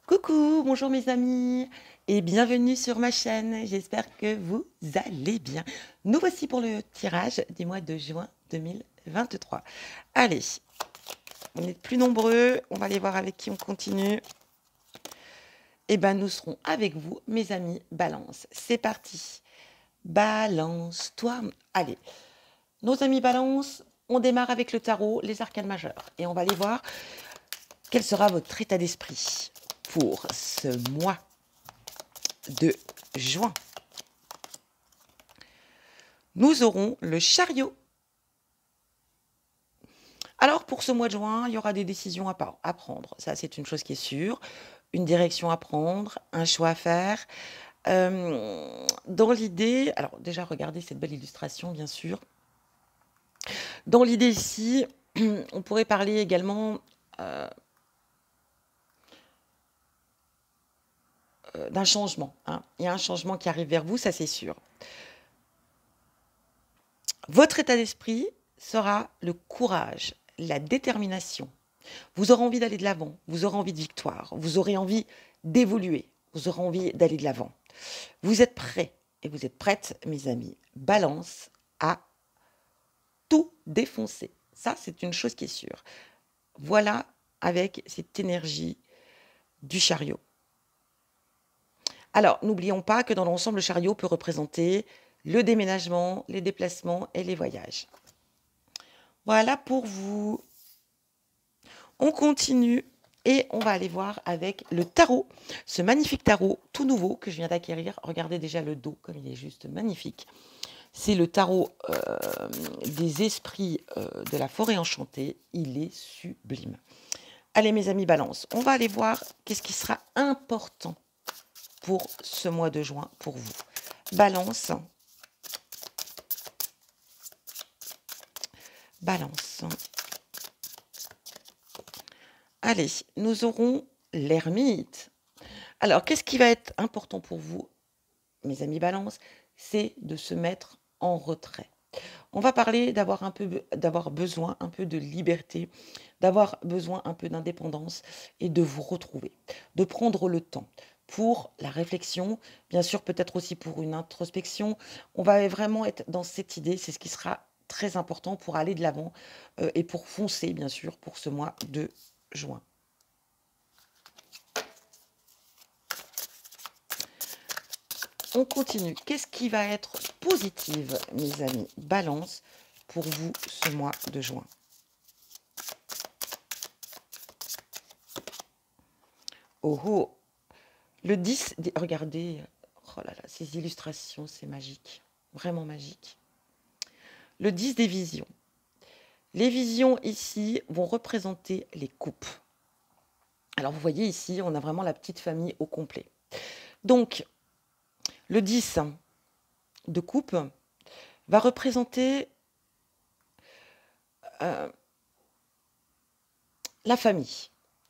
Coucou, bonjour mes amis et bienvenue sur ma chaîne. J'espère que vous allez bien. Nous voici pour le tirage du mois de juin 2023. Allez, on est plus nombreux. On va aller voir avec qui on continue. Eh bien, nous serons avec vous, mes amis Balance. C'est parti. Balance-toi. Allez, nos amis Balance, on démarre avec le tarot, les arcanes majeures. Et on va aller voir quel sera votre état d'esprit pour ce mois de juin. Nous aurons le chariot. Alors, pour ce mois de juin, il y aura des décisions à prendre. Ça, c'est une chose qui est sûre. Une direction à prendre, un choix à faire. Dans l'idée, alors déjà, regardez cette belle illustration, bien sûr. Dans l'idée ici, on pourrait parler également d'un changement. Hein. Il y a un changement qui arrive vers vous, ça c'est sûr. Votre état d'esprit sera le courage, la détermination. Vous aurez envie d'aller de l'avant, vous aurez envie de victoire, vous aurez envie d'évoluer, vous aurez envie d'aller de l'avant. Vous êtes prêts et vous êtes prêtes, mes amis, Balance, à tout défoncer. Ça, c'est une chose qui est sûre. Voilà avec cette énergie du chariot. Alors, n'oublions pas que dans l'ensemble, le chariot peut représenter le déménagement, les déplacements et les voyages. Voilà pour vous. On continue et on va aller voir avec le tarot, ce magnifique tarot tout nouveau que je viens d'acquérir. Regardez déjà le dos comme il est juste magnifique. C'est le tarot des esprits de la forêt enchantée. Il est sublime. Allez mes amis Balance, on va aller voir qu'est-ce qui sera important pour ce mois de juin pour vous. Balance. Balance. Allez, nous aurons l'ermite. Alors, qu'est-ce qui va être important pour vous, mes amis Balance? C'est de se mettre en retrait. On va parler d'avoir besoin un peu de liberté, d'avoir besoin un peu d'indépendance et de vous retrouver, de prendre le temps pour la réflexion, bien sûr peut-être aussi pour une introspection. On va vraiment être dans cette idée, c'est ce qui sera très important pour aller de l'avant et pour foncer, bien sûr, pour ce mois de juin. On continue. Qu'est-ce qui va être positif, mes amis Balance, pour vous ce mois de juin? Oh oh, le 10, regardez, oh là là, ces illustrations, c'est magique, vraiment magique. Le 10 des visions. Les visions ici vont représenter les coupes. Alors vous voyez ici, on a vraiment la petite famille au complet. Donc, le 10 de coupe va représenter la famille.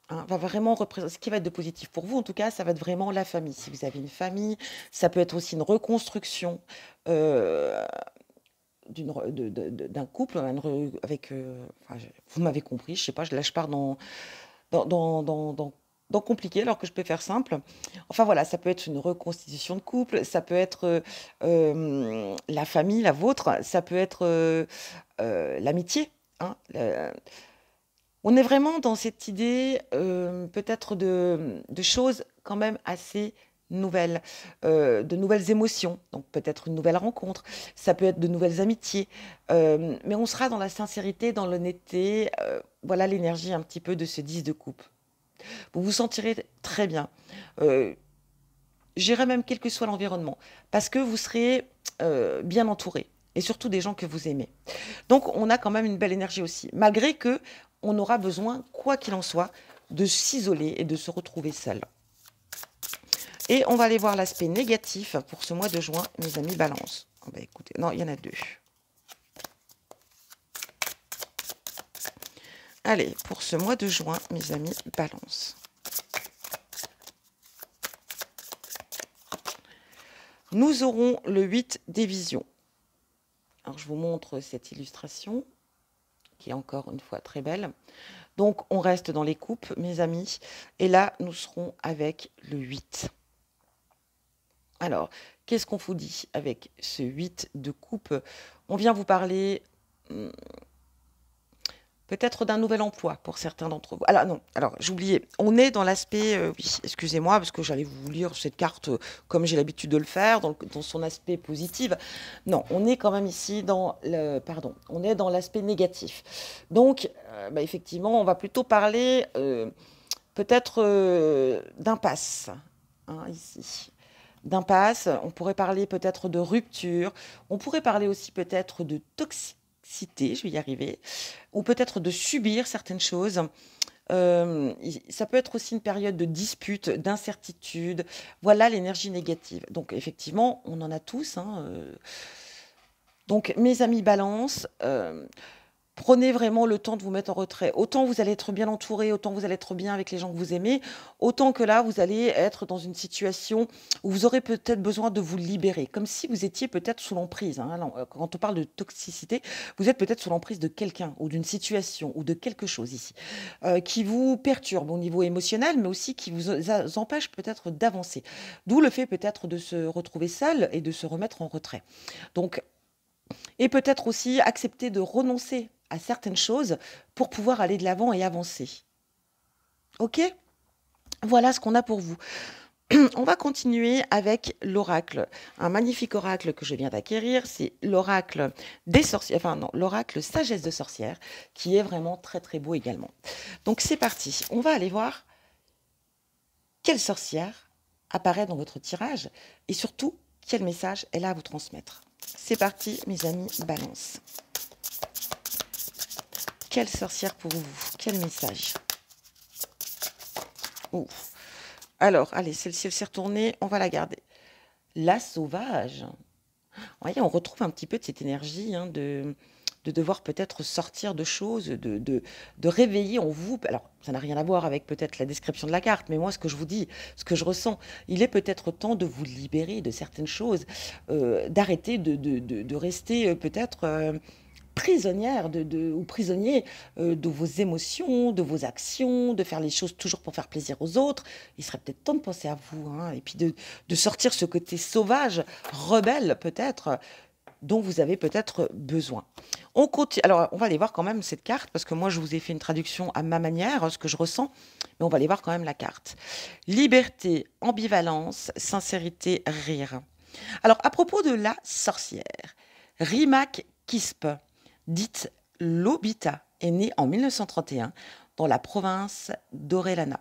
Hein, va vraiment représenter ce qui va être de positif pour vous. En tout cas, ça va être vraiment la famille. Si vous avez une famille, ça peut être aussi une reconstruction d'un couple avec... enfin, vous m'avez compris, je sais pas, là je pars dans compliqué alors que je peux faire simple. Enfin voilà, ça peut être une reconstitution de couple, ça peut être la famille, la vôtre, ça peut être l'amitié. Hein, on est vraiment dans cette idée peut-être de choses quand même assez nouvelles, de nouvelles émotions, donc peut-être une nouvelle rencontre, ça peut être de nouvelles amitiés, mais on sera dans la sincérité, dans l'honnêteté, voilà l'énergie un petit peu de ce 10 de coupe. Vous vous sentirez très bien, j'irais même quel que soit l'environnement, parce que vous serez bien entouré, et surtout des gens que vous aimez. Donc on a quand même une belle énergie aussi, malgré que on aura besoin, quoi qu'il en soit, de s'isoler et de se retrouver seul. Et on va aller voir l'aspect négatif pour ce mois de juin, mes amis Balance. Oh bah écoutez, non, il y en a deux. Allez, pour ce mois de juin, mes amis Balance. Nous aurons le 8 des visions. Alors je vous montre cette illustration, qui est encore une fois très belle. Donc, on reste dans les coupes, mes amis. Et là, nous serons avec le 8. Alors, qu'est-ce qu'on vous dit avec ce 8 de coupe? On vient vous parler peut-être d'un nouvel emploi pour certains d'entre vous. Alors non, alors j'oubliais, on est dans l'aspect, oui, excusez-moi, parce que j'allais vous lire cette carte comme j'ai l'habitude de le faire, dans son aspect positif. Non, on est quand même ici dans le, pardon, on est dans l'aspect négatif. Donc, effectivement, on va plutôt parler peut-être d'impasse, hein, ici. D'impasse, on pourrait parler peut-être de rupture, on pourrait parler aussi peut-être de toxicité, je vais y arriver, ou peut-être de subir certaines choses. Ça peut être aussi une période de dispute, d'incertitude. Voilà l'énergie négative. Donc effectivement, on en a tous, hein, Donc mes amis balance, prenez vraiment le temps de vous mettre en retrait. Autant vous allez être bien entouré, autant vous allez être bien avec les gens que vous aimez, autant que là, vous allez être dans une situation où vous aurez peut-être besoin de vous libérer, comme si vous étiez peut-être sous l'emprise, hein. Non, quand on parle de toxicité, vous êtes peut-être sous l'emprise de quelqu'un ou d'une situation ou de quelque chose ici, qui vous perturbe au niveau émotionnel, mais aussi qui vous empêche peut-être d'avancer. D'où le fait peut-être de se retrouver seul et de se remettre en retrait. Donc, et peut-être aussi accepter de renoncer à certaines choses pour pouvoir aller de l'avant et avancer. Ok? Voilà ce qu'on a pour vous. On va continuer avec l'oracle. Un magnifique oracle que je viens d'acquérir, c'est l'oracle des sorcières, enfin non, l'oracle sagesse de sorcière, qui est vraiment très très beau également. Donc c'est parti, on va aller voir quelle sorcière apparaît dans votre tirage et surtout quel message elle a à vous transmettre. C'est parti, mes amis, balance. Quelle sorcière pour vous? Quel message? Ouf. Alors, allez, celle-ci, elle s'est retournée, on va la garder. La sauvage. Vous voyez, on retrouve un petit peu de cette énergie, hein, de devoir peut-être sortir de choses, de réveiller en vous. Alors, ça n'a rien à voir avec peut-être la description de la carte, mais moi, ce que je vous dis, ce que je ressens, il est peut-être temps de vous libérer de certaines choses, d'arrêter de rester peut-être prisonnière ou prisonnier de vos émotions, de vos actions, de faire les choses toujours pour faire plaisir aux autres. Il serait peut-être temps de penser à vous, hein, et puis de sortir ce côté sauvage, rebelle peut-être, dont vous avez peut-être besoin. On continue. Alors, on va aller voir quand même cette carte, parce que moi, je vous ai fait une traduction à ma manière, ce que je ressens, mais on va aller voir quand même la carte. Liberté, ambivalence, sincérité, rire. Alors, à propos de la sorcière, Rimac Kispe, dite Lobita, est née en 1931 dans la province d'Orellana,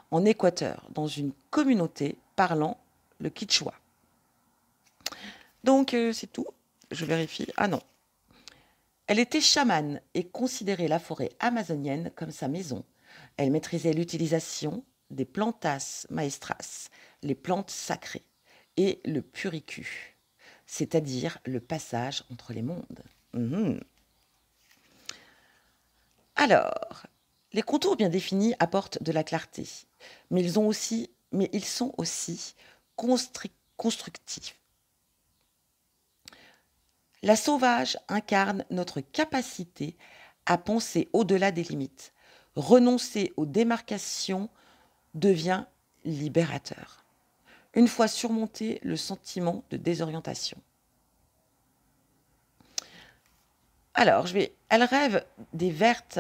en Équateur, dans une communauté parlant le Quichua. Donc, c'est tout. Je vérifie. Ah non. Elle était chamane et considérait la forêt amazonienne comme sa maison. Elle maîtrisait l'utilisation des plantas maestras, les plantes sacrées, et le puricu, c'est-à-dire le passage entre les mondes. Alors, les contours bien définis apportent de la clarté, mais ils sont aussi constructifs. La sauvage incarne notre capacité à penser au-delà des limites. Renoncer aux démarcations devient libérateur. Une fois surmonté le sentiment de désorientation. Alors, elle rêve des vertes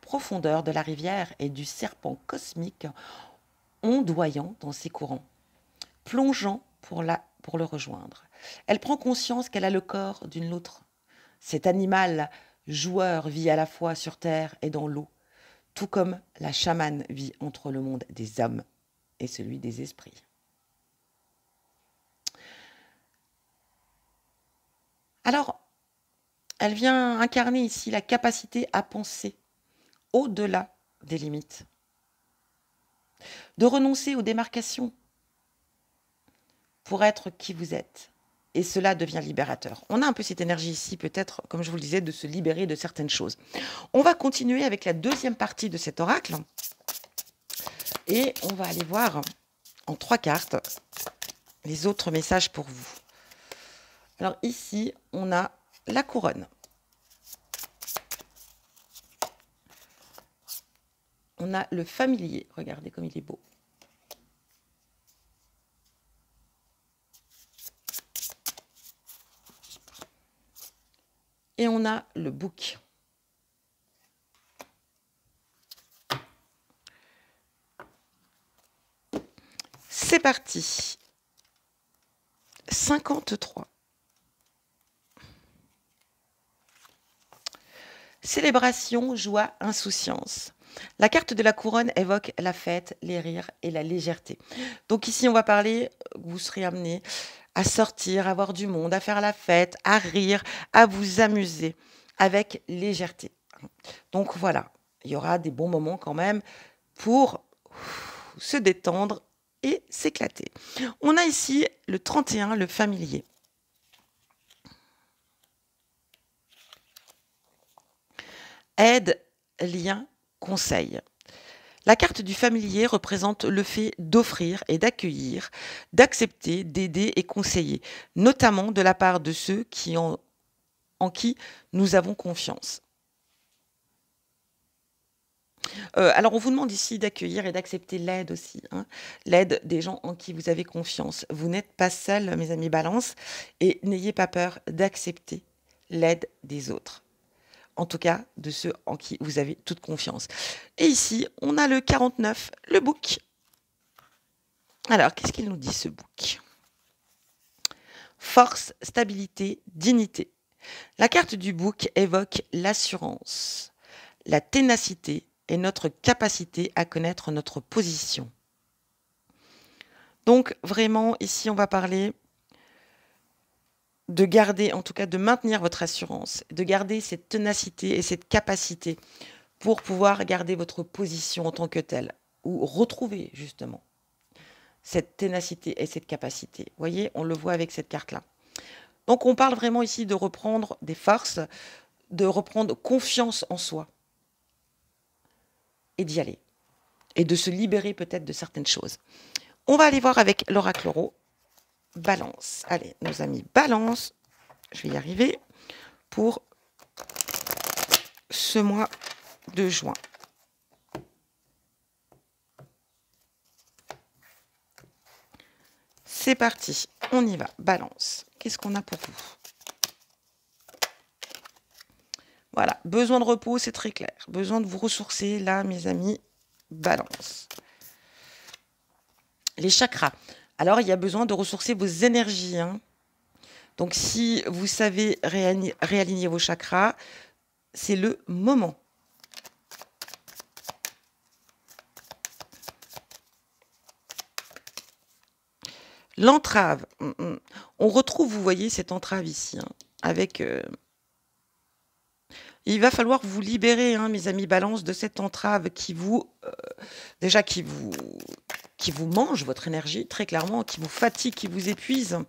profondeurs de la rivière et du serpent cosmique ondoyant dans ses courants, plongeant pour le rejoindre. Elle prend conscience qu'elle a le corps d'une loutre. Cet animal joueur vit à la fois sur terre et dans l'eau, tout comme la chamane vit entre le monde des hommes et celui des esprits. Alors, elle vient incarner ici la capacité à penser au-delà des limites, de renoncer aux démarcations pour être qui vous êtes. Et cela devient libérateur. On a un peu cette énergie ici, peut-être, comme je vous le disais, de se libérer de certaines choses. On va continuer avec la deuxième partie de cet oracle. Et on va aller voir en 3 cartes les autres messages pour vous. Alors ici, on a la couronne. On a le familier. Regardez comme il est beau. Et on a le bouc. C'est parti. 53. Célébration, joie, insouciance. La carte de la couronne évoque la fête, les rires et la légèreté. Donc ici, on va parler, vous serez amené à sortir, à voir du monde, à faire la fête, à rire, à vous amuser avec légèreté. Donc voilà, il y aura des bons moments quand même pour se détendre et s'éclater. On a ici le 31, le familier. Aide, lien, conseil. La carte du familier représente le fait d'offrir et d'accueillir, d'accepter, d'aider et conseiller, notamment de la part de ceux en qui nous avons confiance. Alors, on vous demande ici d'accueillir et d'accepter l'aide aussi, hein, l'aide des gens en qui vous avez confiance. Vous n'êtes pas seul, mes amis Balance, et n'ayez pas peur d'accepter l'aide des autres. En tout cas, de ceux en qui vous avez toute confiance. Et ici, on a le 49, le bouc. Alors, qu'est-ce qu'il nous dit, ce bouc? Force, stabilité, dignité. La carte du bouc évoque l'assurance, la ténacité et notre capacité à connaître notre position. Donc, vraiment, ici, on va parler de garder, en tout cas, de maintenir votre assurance, de garder cette ténacité et cette capacité pour pouvoir garder votre position en tant que telle, ou retrouver, justement, cette ténacité et cette capacité. Vous voyez, on le voit avec cette carte-là. Donc, on parle vraiment ici de reprendre des forces, de reprendre confiance en soi et d'y aller. Et de se libérer peut-être de certaines choses. On va aller voir avec l'oracle Oro. Balance. Allez, nos amis Balance. Je vais y arriver pour ce mois de juin. C'est parti. On y va. Balance. Qu'est-ce qu'on a pour vous? Voilà. Besoin de repos, c'est très clair. Besoin de vous ressourcer, là, mes amis. Balance. Les chakras. Alors, il y a besoin de ressourcer vos énergies. Hein. Donc, si vous savez réaligner vos chakras, c'est le moment. L'entrave. On retrouve, vous voyez, cette entrave ici, hein, avec... Il va falloir vous libérer, hein, mes amis Balance, de cette entrave qui vous... déjà, qui vous mange votre énergie, très clairement, qui vous fatigue, qui vous épuise.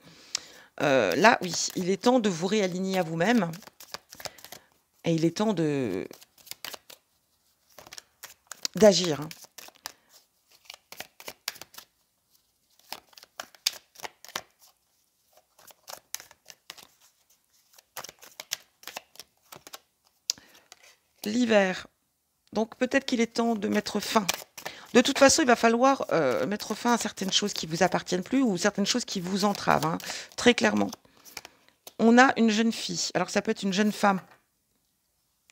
Là, oui, il est temps de vous réaligner à vous-même. Et il est temps d'agir. Hein. L'hiver. Donc peut-être qu'il est temps de mettre fin. De toute façon, il va falloir mettre fin à certaines choses qui ne vous appartiennent plus ou certaines choses qui vous entravent, hein, très clairement. On a une jeune fille. Alors ça peut être une jeune femme.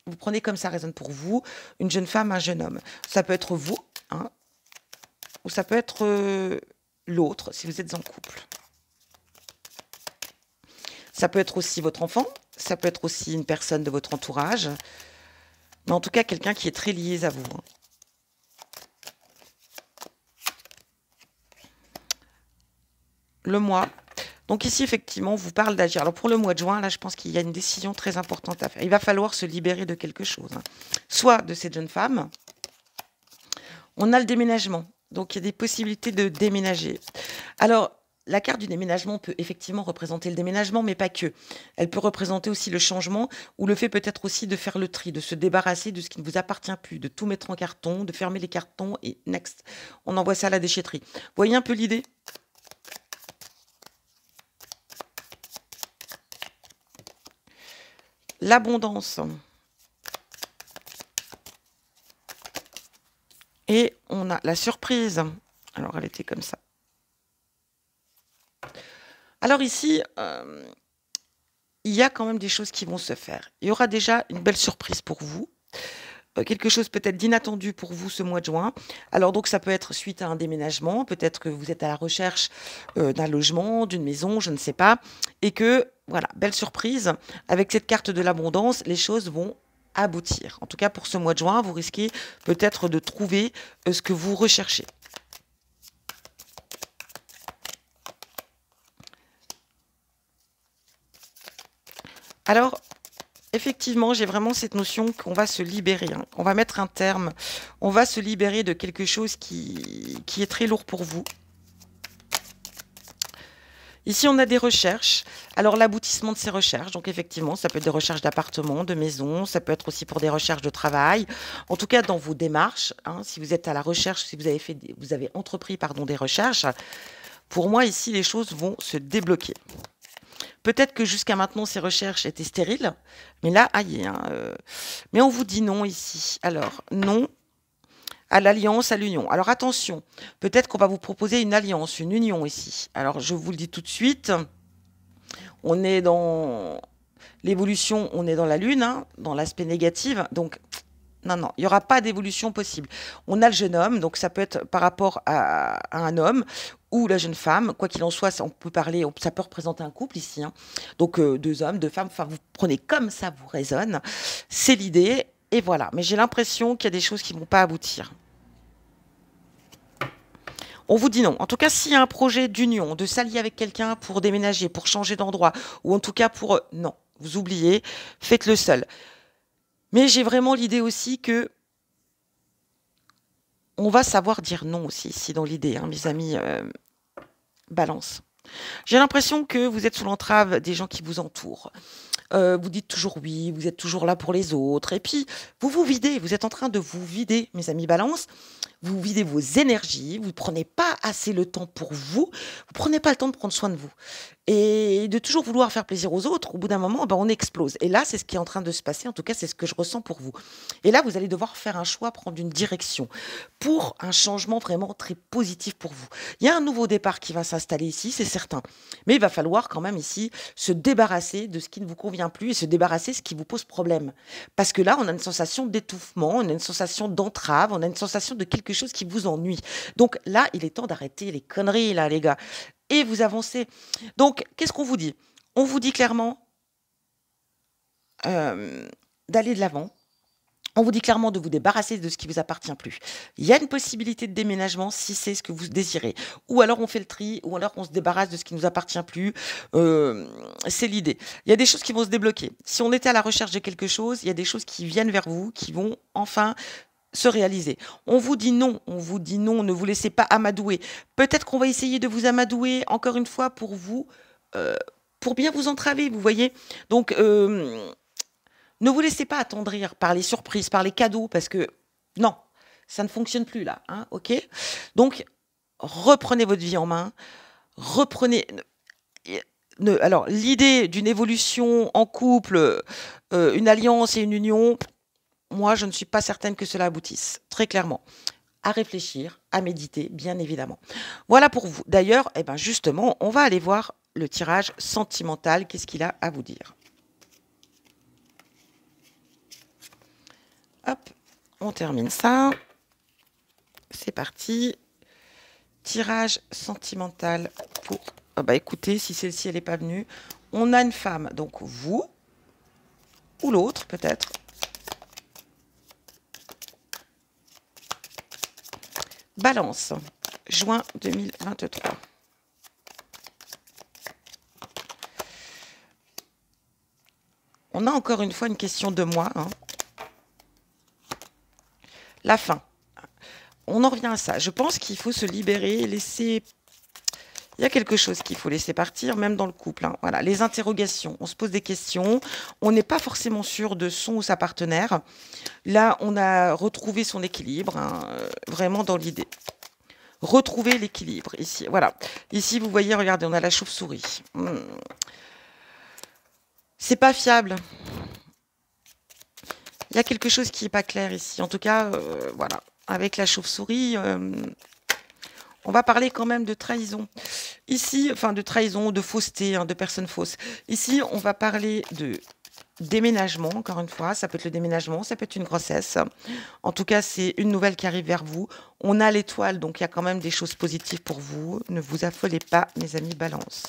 Vous prenez comme ça résonne pour vous. Une jeune femme, un jeune homme. Ça peut être vous, hein, ou ça peut être l'autre si vous êtes en couple. Ça peut être aussi votre enfant. Ça peut être aussi une personne de votre entourage. Mais en tout cas, quelqu'un qui est très lié à vous. Hein. Le mois. Donc ici, effectivement, on vous parle d'agir. Alors pour le mois de juin, là, je pense qu'il y a une décision très importante à faire. Il va falloir se libérer de quelque chose. Hein. Soit de cette jeune femme. On a le déménagement. Donc il y a des possibilités de déménager. Alors, la carte du déménagement peut effectivement représenter le déménagement, mais pas que. Elle peut représenter aussi le changement ou le fait peut-être aussi de faire le tri, de se débarrasser de ce qui ne vous appartient plus, de tout mettre en carton, de fermer les cartons et next. On envoie ça à la déchetterie. Vous voyez un peu l'idée ? L'abondance. Et on a la surprise. Alors, elle était comme ça. Alors ici, il y a quand même des choses qui vont se faire. Il y aura déjà une belle surprise pour vous. Quelque chose peut-être d'inattendu pour vous ce mois de juin. Alors donc ça peut être suite à un déménagement, peut-être que vous êtes à la recherche d'un logement, d'une maison, je ne sais pas, et que voilà, belle surprise, avec cette carte de l'abondance, les choses vont aboutir. En tout cas pour ce mois de juin, vous risquez peut-être de trouver ce que vous recherchez. Alors, effectivement, j'ai vraiment cette notion qu'on va se libérer, hein. On va mettre un terme, on va se libérer de quelque chose qui est très lourd pour vous. Ici, on a des recherches. Alors, l'aboutissement de ces recherches, donc effectivement, ça peut être des recherches d'appartements, de maisons, ça peut être aussi pour des recherches de travail. En tout cas, dans vos démarches, hein, si vous êtes à la recherche, si vous avez entrepris des recherches, pour moi, ici, les choses vont se débloquer. Peut-être que jusqu'à maintenant, ces recherches étaient stériles, mais là, aïe, hein, mais on vous dit non ici. Alors, non à l'alliance, à l'union. Alors, attention, peut-être qu'on va vous proposer une alliance, une union ici. Alors, je vous le dis tout de suite, on est dans l'évolution, on est dans la lune, hein, dans l'aspect négatif, donc non, non, il n'y aura pas d'évolution possible. On a le jeune homme, donc ça peut être par rapport à un homme ou la jeune femme. Quoi qu'il en soit, ça, on peut parler, ça peut représenter un couple ici, hein. Donc deux hommes, deux femmes, enfin vous prenez comme ça vous résonne. C'est l'idée, et voilà. Mais j'ai l'impression qu'il y a des choses qui ne vont pas aboutir. On vous dit non. En tout cas, s'il y a un projet d'union, de s'allier avec quelqu'un pour déménager, pour changer d'endroit, ou en tout cas pour... non, vous oubliez, faites-le seul. Mais j'ai vraiment l'idée aussi que on va savoir dire non aussi, ici dans l'idée, hein, mes amis balance. J'ai l'impression que vous êtes sous l'entrave des gens qui vous entourent. Vous dites toujours oui, vous êtes toujours là pour les autres. Et puis, vous vous videz, vous êtes en train de vous vider, mes amis balance. Vous videz vos énergies, vous ne prenez pas assez le temps pour vous, vous ne prenez pas le temps de prendre soin de vous. Et de toujours vouloir faire plaisir aux autres, au bout d'un moment, on explose. Et là, c'est ce qui est en train de se passer, en tout cas, c'est ce que je ressens pour vous. Et là, vous allez devoir faire un choix, prendre une direction pour un changement vraiment très positif pour vous. Il y a un nouveau départ qui va s'installer ici, c'est certain. Mais il va falloir quand même ici se débarrasser de ce qui ne vous convient plus et se débarrasser de ce qui vous pose problème. Parce que là, on a une sensation d'étouffement, on a une sensation d'entrave, on a une sensation de quelque chose qui vous ennuie. Donc là, il est temps d'arrêter les conneries, là, les gars. Et vous avancez. Donc, qu'est-ce qu'on vous dit? On vous dit clairement d'aller de l'avant. On vous dit clairement de vous débarrasser de ce qui ne vous appartient plus. Il y a une possibilité de déménagement si c'est ce que vous désirez. Ou alors on fait le tri, ou alors on se débarrasse de ce qui ne nous appartient plus. C'est l'idée. Il y a des choses qui vont se débloquer. Si on était à la recherche de quelque chose, il y a des choses qui viennent vers vous, qui vont enfin se réaliser. On vous dit non, ne vous laissez pas amadouer. Peut-être qu'on va essayer de vous amadouer encore une fois pour bien vous entraver, vous voyez. Donc, ne vous laissez pas attendrir par les surprises, par les cadeaux, parce que non, ça ne fonctionne plus là, hein, ok? Donc, reprenez votre vie en main, reprenez... alors, l'idée d'une évolution en couple, une alliance et une union, moi, je ne suis pas certaine que cela aboutisse, très clairement. À réfléchir, à méditer, bien évidemment. Voilà pour vous. D'ailleurs, justement, on va aller voir le tirage sentimental. Qu'est-ce qu'il a à vous dire? Hop, on termine ça. C'est parti. Tirage sentimental pour... écoutez, si celle-ci, elle n'est pas venue, on a une femme, donc vous, ou l'autre peut-être. Balance, juin 2023. On a encore une fois une question de moi, hein. La fin. On en revient à ça. Je pense qu'il faut se libérer, laisser... Il y a quelque chose qu'il faut laisser partir, même dans le couple, hein. Voilà, les interrogations. On se pose des questions. On n'est pas forcément sûr de son ou sa partenaire. Là, on a retrouvé son équilibre, hein, vraiment dans l'idée. Retrouver l'équilibre, ici. Voilà. Ici, vous voyez, regardez, on a la chauve-souris. C'est pas fiable. Il y a quelque chose qui n'est pas clair ici. En tout cas, voilà. avec la chauve-souris, on va parler quand même de trahison. Ici, enfin de trahison, de fausseté, hein, de personnes fausses. Ici, on va parler de déménagement, encore une fois. Ça peut être le déménagement, ça peut être une grossesse. En tout cas, c'est une nouvelle qui arrive vers vous. On a l'étoile, donc il y a quand même des choses positives pour vous. Ne vous affolez pas, mes amis Balance.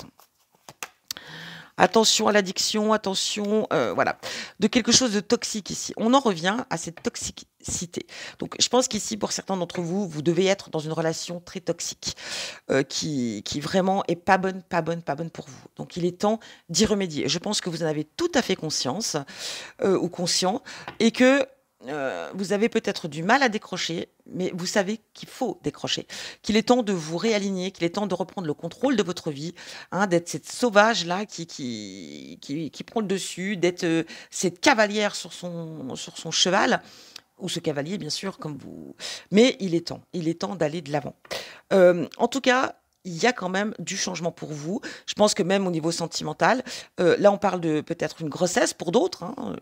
Attention à l'addiction, attention, voilà, de quelque chose de toxique ici. On en revient à cette toxicité. Donc, je pense qu'ici, pour certains d'entre vous, vous devez être dans une relation très toxique, qui vraiment est pas bonne, pas bonne, pas bonne pour vous. Donc, il est temps d'y remédier. Je pense que vous en avez tout à fait conscience, ou conscient, et que vous avez peut-être du mal à décrocher, mais vous savez qu'il faut décrocher, qu'il est temps de vous réaligner, qu'il est temps de reprendre le contrôle de votre vie, hein, d'être cette sauvage-là qui prend le dessus, d'être cette cavalière sur son cheval, ou ce cavalier, bien sûr, comme vous. Mais il est temps d'aller de l'avant. En tout cas, il y a quand même du changement pour vous. Je pense que même au niveau sentimental, là, on parle de peut-être une grossesse pour d'autres, hein,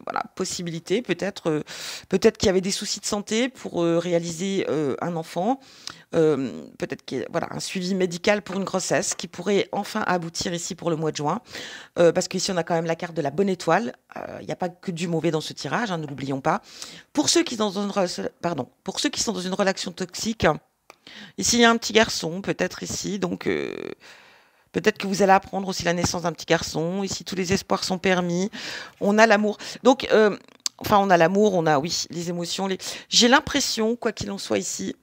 voilà, possibilité, peut-être qu'il y avait des soucis de santé pour réaliser un enfant, peut-être qu'il y a, voilà, un suivi médical pour une grossesse qui pourrait enfin aboutir ici pour le mois de juin, parce qu'ici, on a quand même la carte de la bonne étoile. Il n'y a pas que du mauvais dans ce tirage, hein, ne l'oublions pas. Pour ceux qui sont dans pour ceux qui sont dans une relation toxique, ici, il y a un petit garçon, peut-être ici, donc peut-être que vous allez apprendre aussi la naissance d'un petit garçon. Ici, tous les espoirs sont permis. On a l'amour. Donc, enfin, on a l'amour, on a, oui, les émotions. J'ai l'impression, quoi qu'il en soit ici,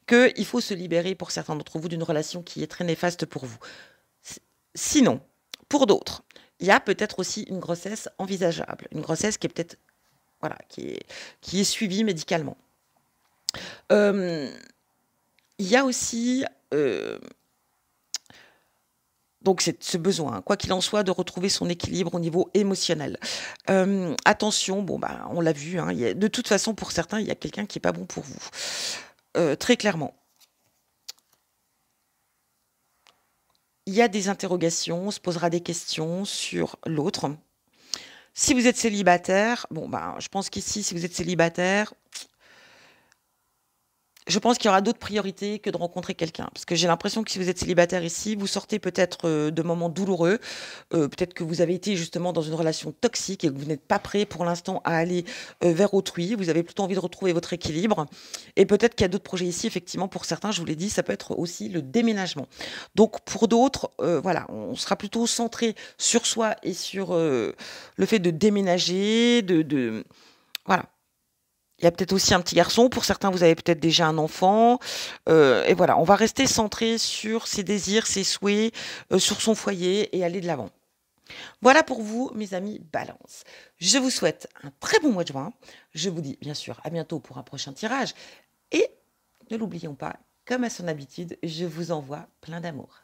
qu'il faut se libérer pour certains d'entre vous d'une relation qui est très néfaste pour vous. Sinon, pour d'autres, il y a peut-être aussi une grossesse envisageable. Une grossesse qui est peut-être, voilà, qui est suivie médicalement. Euh, il y a aussi donc c'est ce besoin, quoi qu'il en soit, de retrouver son équilibre au niveau émotionnel. Attention, bon bah on l'a vu, hein, de toute façon pour certains, il y a quelqu'un qui est pas bon pour vous. Très clairement. Il y a des interrogations, on se posera des questions sur l'autre. Si vous êtes célibataire, bon bah je pense qu'ici, si vous êtes célibataire, je pense qu'il y aura d'autres priorités que de rencontrer quelqu'un. Parce que j'ai l'impression que si vous êtes célibataire ici, vous sortez peut-être de moments douloureux. Peut-être que vous avez été justement dans une relation toxique et que vous n'êtes pas prêt pour l'instant à aller vers autrui. Vous avez plutôt envie de retrouver votre équilibre. Et peut-être qu'il y a d'autres projets ici. Effectivement, pour certains, je vous l'ai dit, ça peut être aussi le déménagement. Donc pour d'autres, voilà, on sera plutôt centré sur soi et sur le fait de déménager, voilà. Il y a peut-être aussi un petit garçon. Pour certains, vous avez peut-être déjà un enfant. Et voilà, on va rester centré sur ses désirs, ses souhaits, sur son foyer et aller de l'avant. Voilà pour vous, mes amis Balance. Je vous souhaite un très bon mois de juin. Je vous dis bien sûr à bientôt pour un prochain tirage. Et ne l'oublions pas, comme à son habitude, je vous envoie plein d'amour.